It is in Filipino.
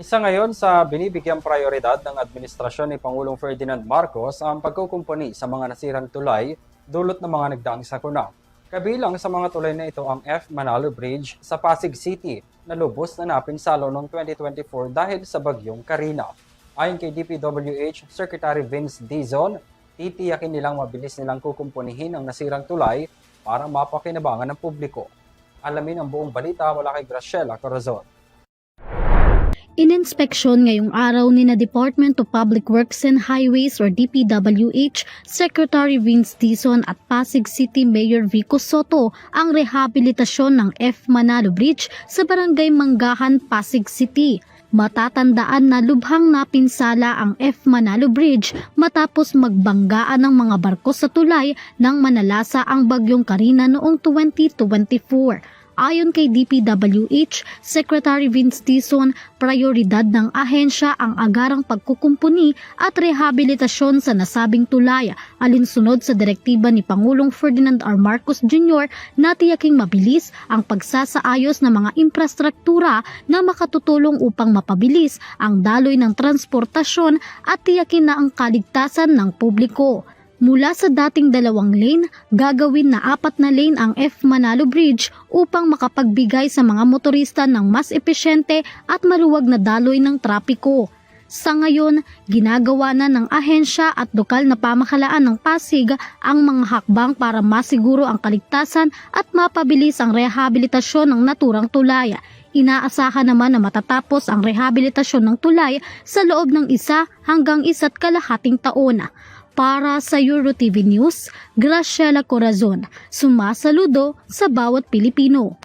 Isa ngayon sa binibigyang prioridad ng administrasyon ni Pangulong Ferdinand Marcos ang pagkukumpuni sa mga nasirang tulay dulot ng mga nagdaang sakuna. Kabilang sa mga tulay na ito ang F. Manalo Bridge sa Pasig City na lubos na napinsalo noong 2024 dahil sa bagyong Karina. Ayon kay DPWH Secretary Vince Dizon, titiyakin nilang mabilis nilang kukumpunihin ang nasirang tulay para mapakinabangan ng publiko. Alamin ang buong balita mula kay Graciela Corazon. Ininspeksyon ngayong araw ni na Department of Public Works and Highways or DPWH Secretary Vince Dizon at Pasig City Mayor Vico Soto ang rehabilitasyon ng F. Manalo Bridge sa Barangay Manggahan, Pasig City. Matatandaan na lubhang napinsala ang F. Manalo Bridge matapos magbanggaan ng mga barko sa tulay nang manalasa ang bagyong Karina noong 2024. Ayon kay DPWH Secretary Vince Dizon, prioridad ng ahensya ang agarang pagkukumpuni at rehabilitasyon sa nasabing tulay, alinsunod sa direktiba ni Pangulong Ferdinand R. Marcos Jr. na tiyaking mabilis ang pagsasaayos ng mga infrastruktura na makatutulong upang mapabilis ang daloy ng transportasyon at tiyakin na ang kaligtasan ng publiko. Mula sa dating 2 lane, gagawin na 4 na lane ang F. Manalo Bridge upang makapagbigay sa mga motorista ng mas epesyente at maluwag na daloy ng trapiko. Sa ngayon, ginagawa na ng ahensya at lokal na pamahalaan ng Pasig ang mga hakbang para masiguro ang kaligtasan at mapabilis ang rehabilitasyon ng naturang tulay. Inaasahan naman na matatapos ang rehabilitasyon ng tulay sa loob ng 1 hanggang 1.5 taon. Para sa EuroTV News, Graciela Corazon, sumasaludo sa bawat Pilipino.